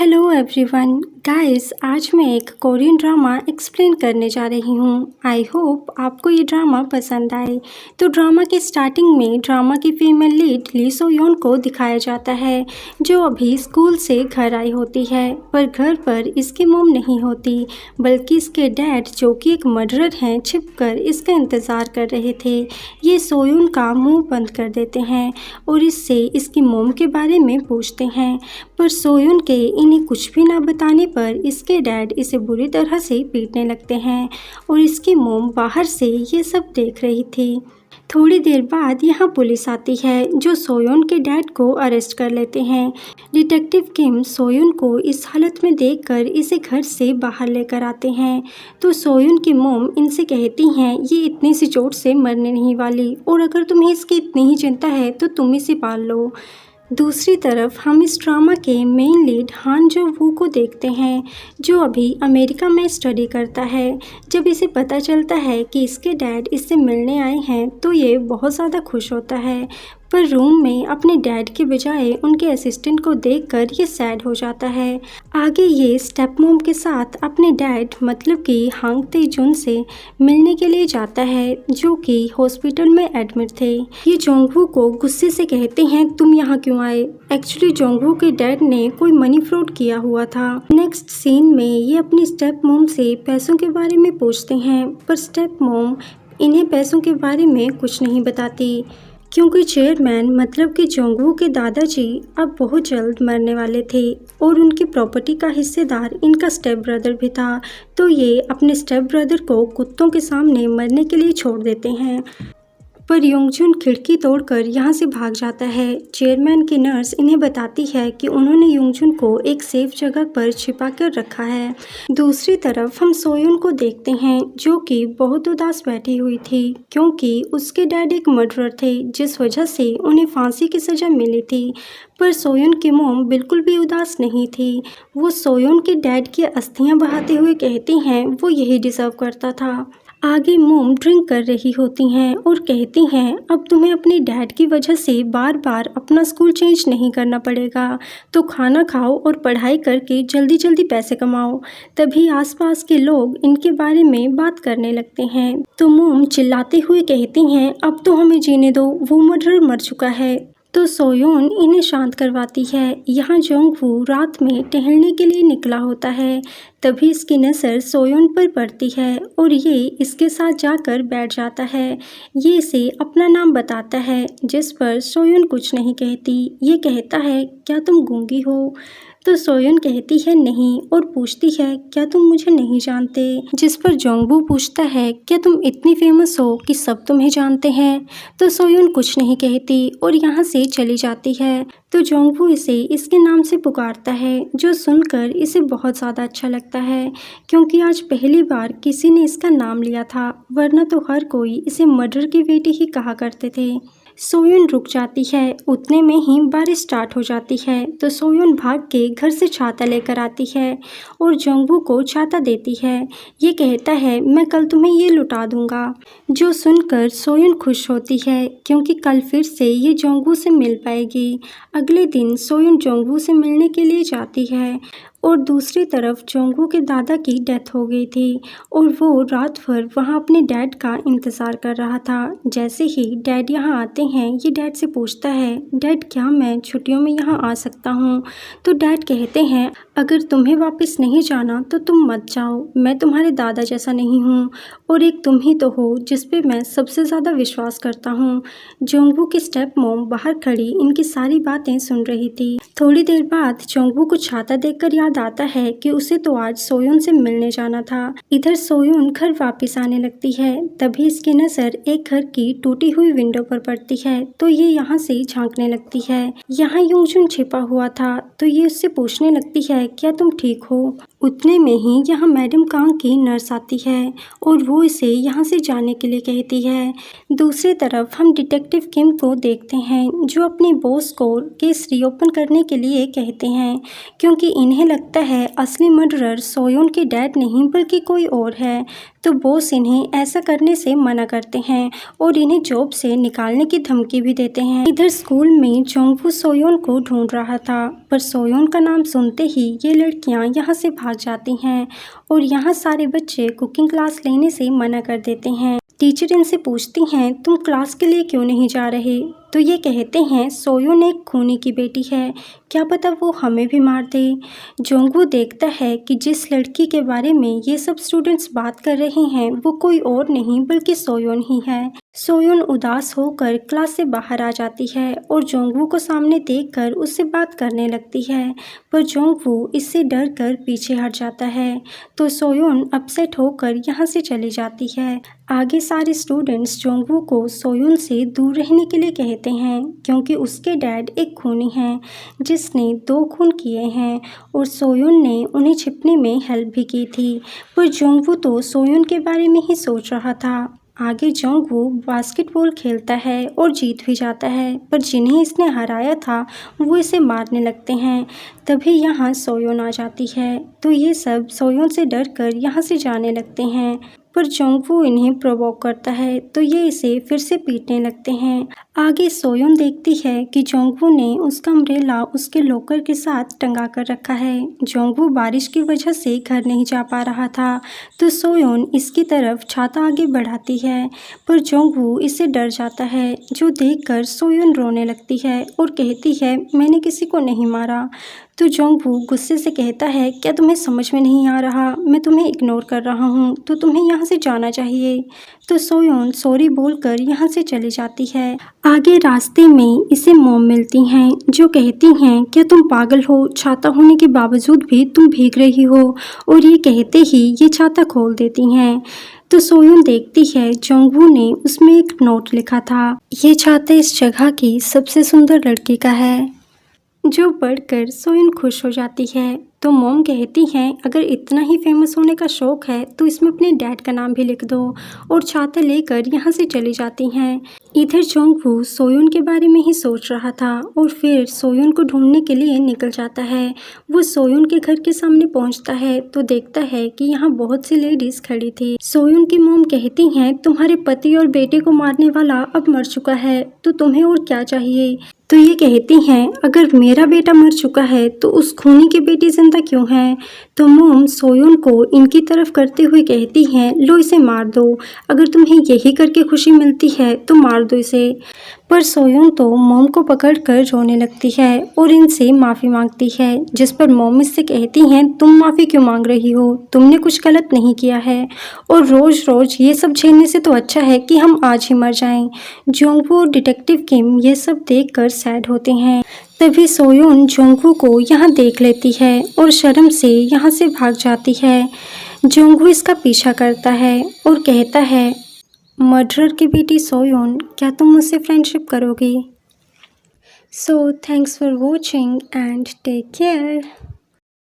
Hello everyone guys, आज मैं एक कोरियन ड्रामा एक्सप्लेन करने जा रही हूँ। आई होप आपको ये ड्रामा पसंद आए। तो ड्रामा के स्टार्टिंग में ड्रामा की फीमेल लीड ली सो योन को दिखाया जाता है, जो अभी स्कूल से घर आई होती है। पर घर पर इसकी मॉम नहीं होती, बल्कि इसके डैड, जो कि एक मर्डरर हैं, छिपकर इसका इंतज़ार कर रहे थे। ये सोयून का मुंह बंद कर देते हैं और इससे इसकी मॉम के बारे में पूछते हैं, पर सोयून के इन्हें कुछ भी ना बताने पर इसके डैड इसे बुरी तरह से पीटने लगते हैं और इसकी मॉम बाहर से ये सब देख रही थी। थोड़ी देर बाद यहाँ पुलिस आती है, जो सोयून के डैड को अरेस्ट कर लेते हैं। डिटेक्टिव किम सोयून को इस हालत में देखकर इसे घर से बाहर लेकर आते हैं। तो सोयून की मॉम इनसे कहती हैं, ये इतनी सी चोट से मरने नहीं वाली, और अगर तुम्हें इसकी इतनी ही चिंता है तो तुम इसे पाल लो। दूसरी तरफ हम इस ड्रामा के मेन लीड हान जो वू को देखते हैं, जो अभी अमेरिका में स्टडी करता है। जब इसे पता चलता है कि इसके डैड इससे मिलने आए हैं तो ये बहुत ज़्यादा खुश होता है, पर रूम में अपने डैड के बजाय उनके असिस्टेंट को देखकर ये सैड हो जाता है। आगे ये स्टेप मॉम के साथ अपने डैड मतलब कि हांग तेजुन से मिलने के लिए जाता है, जो कि हॉस्पिटल में एडमिट थे। ये जोंगवू को गुस्से से कहते हैं, तुम यहाँ क्यों आए? एक्चुअली जोंगवू के डैड ने कोई मनी फ्रॉड किया हुआ था। नेक्स्ट सीन में ये अपनी स्टेप मॉम से पैसों के बारे में पूछते हैं, पर स्टेप मॉम इन्हें पैसों के बारे में कुछ नहीं बताती, क्योंकि चेयरमैन मतलब कि जोंगवू के दादाजी अब बहुत जल्द मरने वाले थे और उनकी प्रॉपर्टी का हिस्सेदार इनका स्टेप ब्रदर भी था। तो ये अपने स्टेप ब्रदर को कुत्तों के सामने मरने के लिए छोड़ देते हैं, पर योंगजुन खिड़की तोड़कर यहाँ से भाग जाता है। चेयरमैन की नर्स इन्हें बताती है कि उन्होंने योंगजुन को एक सेफ जगह पर छिपा कर रखा है। दूसरी तरफ हम सोयून को देखते हैं, जो कि बहुत उदास बैठी हुई थी, क्योंकि उसके डैड एक मर्डरर थे, जिस वजह से उन्हें फांसी की सज़ा मिली थी। पर सोयून की मॉम बिल्कुल भी उदास नहीं थी। वो सोयून के डैड की अस्थियाँ बहाते हुए कहती हैं, वो यही डिज़र्व करता था। आगे मॉम ड्रिंक कर रही होती हैं और कहती हैं, अब तुम्हें अपने डैड की वजह से बार बार अपना स्कूल चेंज नहीं करना पड़ेगा, तो खाना खाओ और पढ़ाई करके जल्दी जल्दी पैसे कमाओ। तभी आसपास के लोग इनके बारे में बात करने लगते हैं, तो मॉम चिल्लाते हुए कहती हैं, अब तो हमें जीने दो, वो मर्डरर मर चुका है। तो सोयून इन्हें शांत करवाती है। यहाँ जोंगवू रात में टहलने के लिए निकला होता है, तभी इसकी नज़र सोयून पर पड़ती है और ये इसके साथ जाकर बैठ जाता है। ये इसे अपना नाम बताता है, जिस पर सोयून कुछ नहीं कहती। ये कहता है, क्या तुम गूंगी हो? तो सोयून कहती है नहीं और पूछती है, क्या तुम मुझे नहीं जानते? जिस पर जोंगवू पूछता है, क्या तुम इतनी फेमस हो कि सब तुम्हें जानते हैं? तो सोयून कुछ नहीं कहती और यहाँ से चली जाती है। तो जोंगवू इसे इसके नाम से पुकारता है, जो सुनकर इसे बहुत ज़्यादा अच्छा लगता है, क्योंकि आज पहली बार किसी ने इसका नाम लिया था, वरना तो हर कोई इसे मर्डर की बेटी ही कहा करते थे। सोयून रुक जाती है, उतने में ही बारिश स्टार्ट हो जाती है। तो सोयून भाग के घर से छाता लेकर आती है और जोंगवू को छाता देती है। ये कहता है, मैं कल तुम्हें ये लुटा दूंगा, जो सुनकर सोयून खुश होती है, क्योंकि कल फिर से ये जोंगवू से मिल पाएगी। अगले दिन सोयून जोंगवू से मिलने के लिए जाती है और दूसरी तरफ जोंगवू के दादा की डेथ हो गई थी और वो रात भर वहाँ अपने डैड का इंतज़ार कर रहा था। जैसे ही डैड यहाँ आते हैं, ये डैड से पूछता है, डैड क्या मैं छुट्टियों में यहाँ आ सकता हूँ? तो डैड कहते हैं, अगर तुम्हें वापस नहीं जाना तो तुम मत जाओ, मैं तुम्हारे दादा जैसा नहीं हूँ और एक तुम ही तो हो जिस पे मैं सबसे ज़्यादा विश्वास करता हूँ। जोंगवू की स्टेप मॉम बाहर खड़ी इनकी सारी बातें सुन रही थी। थोड़ी देर बाद जोंगवू को छाता देखकर याद आता है कि उसे तो आज सोयून से मिलने जाना था। इधर सोयून घर वापस आने लगती है, तभी इसकी नज़र एक घर की टूटी हुई विंडो पर पड़ती है, तो ये यहाँ से झांकने लगती है। यहाँ योंगजुन छिपा हुआ था, तो ये उससे पूछने लगती है, क्या तुम ठीक हो? उतने में ही यहाँ मैडम कांग की नर्स आती है और वो इसे यहाँ से जाने के लिए कहती है। दूसरी तरफ हम डिटेक्टिव किम को देखते हैं, जो अपने बॉस को केस रीओपन करने के लिए कहते हैं, क्योंकि इन्हें लगता है असली मर्डरर सोयून के डैड नहीं बल्कि कोई और है। तो बॉस इन्हें ऐसा करने से मना करते हैं और इन्हें जॉब से निकालने की धमकी भी देते हैं। इधर स्कूल में जोंगवू सोयोन को ढूंढ रहा था, पर सोयोन का नाम सुनते ही ये लड़कियां यहाँ से भाग जाती हैं और यहाँ सारे बच्चे कुकिंग क्लास लेने से मना कर देते हैं। टीचर इनसे पूछती हैं, तुम क्लास के लिए क्यों नहीं जा रहे? तो ये कहते हैं, सोयोन एक खूनी की बेटी है, क्या पता वो हमें भी मार दे। जोंगवू देखता है कि जिस लड़की के बारे में ये सब स्टूडेंट्स बात कर रहे हैं वो कोई और नहीं बल्कि सोयोन ही है। सोयोन उदास होकर क्लास से बाहर आ जाती है और जोंगवू को सामने देखकर उससे बात करने लगती है, पर जोंगवू इससे डर कर पीछे हट जाता है। तो सोयोन अपसेट होकर यहाँ से चली जाती है। आगे सारे स्टूडेंट्स जोंगवू को सोयोन से दूर रहने के लिए कहते हैं, क्योंकि उसके डैड एक खूनी हैं जिसने 2 खून किए हैं और सोयोन ने उन्हें छिपने में हेल्प भी की थी। पर जोंगवू तो सोयोन के बारे में ही सोच रहा था। आगे जोंगवू बास्केटबॉल खेलता है और जीत भी जाता है, पर जिन्हें इसने हराया था वो इसे मारने लगते हैं। तभी यहाँ सोयोन आ जाती है, तो ये सब सोयोन से डर कर यहाँ से जाने लगते हैं। पर जोंगवू इन्हें प्रोवोक करता है तो ये इसे फिर से पीटने लगते हैं। आगे सोयोन देखती है कि जोंगवू ने उसका अम्ब्रेला उसके लॉकर के साथ टंगा कर रखा है। जोंगवू बारिश की वजह से घर नहीं जा पा रहा था, तो सोयोन इसकी तरफ छाता आगे बढ़ाती है, पर जोंगवू इससे डर जाता है, जो देखकर सोयोन रोने लगती है और कहती है, मैंने किसी को नहीं मारा। तो जोंगवू गुस्से से कहता है, क्या तुम्हें समझ में नहीं आ रहा? मैं तुम्हें इग्नोर कर रहा हूँ, तो तुम्हें यहाँ से जाना चाहिए। तो सोयोन सॉरी बोलकर यहाँ से चली जाती है। आगे रास्ते में इसे मॉम मिलती हैं, जो कहती हैं, क्या तुम पागल हो? छाता होने के बावजूद भी तुम भीग रही हो। और ये कहते ही ये छाता खोल देती हैं। तो सोयोन देखती है जोंगवू ने उसमें एक नोट लिखा था, ये छाता इस जगह की सबसे सुंदर लड़की का है, जो पढ़कर सोयोन खुश हो जाती है। तो मॉम कहती हैं, अगर इतना ही फेमस होने का शौक है तो इसमें अपने डैड का नाम भी लिख दो, और छाता लेकर यहाँ से चली जाती हैं। इधर जोंगवू सोयोन के बारे में ही सोच रहा था और फिर सोयोन को ढूंढने के लिए निकल जाता है। वो सोयोन के घर के सामने पहुँचता है तो देखता है कि यहाँ बहुत सी लेडीज खड़ी थी। सोयोन की मॉम कहती हैं, तुम्हारे पति और बेटे को मारने वाला अब मर चुका है, तो तुम्हें और क्या चाहिए? तो ये कहती हैं, अगर मेरा बेटा मर चुका है तो उस खूनी की बेटी जिंदा क्यों है? तो मॉम सोयोन को इनकी तरफ करते हुए कहती हैं, लो इसे मार दो, अगर तुम्हें यही करके खुशी मिलती है तो मार दो इसे। पर सोयोन तो मॉम को पकड़कर रोने लगती है और इनसे माफ़ी मांगती है, जिस पर मॉम इससे कहती हैं, तुम माफ़ी क्यों मांग रही हो? तुमने कुछ गलत नहीं किया है, और रोज़ रोज़ ये सब झेलने से तो अच्छा है कि हम आज ही मर जाएं। जोंगवू और डिटेक्टिव किम ये सब देखकर सैड होते हैं। तभी सोयोन जोंगवू को यहाँ देख लेती है और शर्म से यहाँ से भाग जाती है। जोंगवू इसका पीछा करता है और कहता है, मर्डरर की बेटी सोयोन, क्या तुम मुझसे फ्रेंडशिप करोगी? So thanks for watching and take care.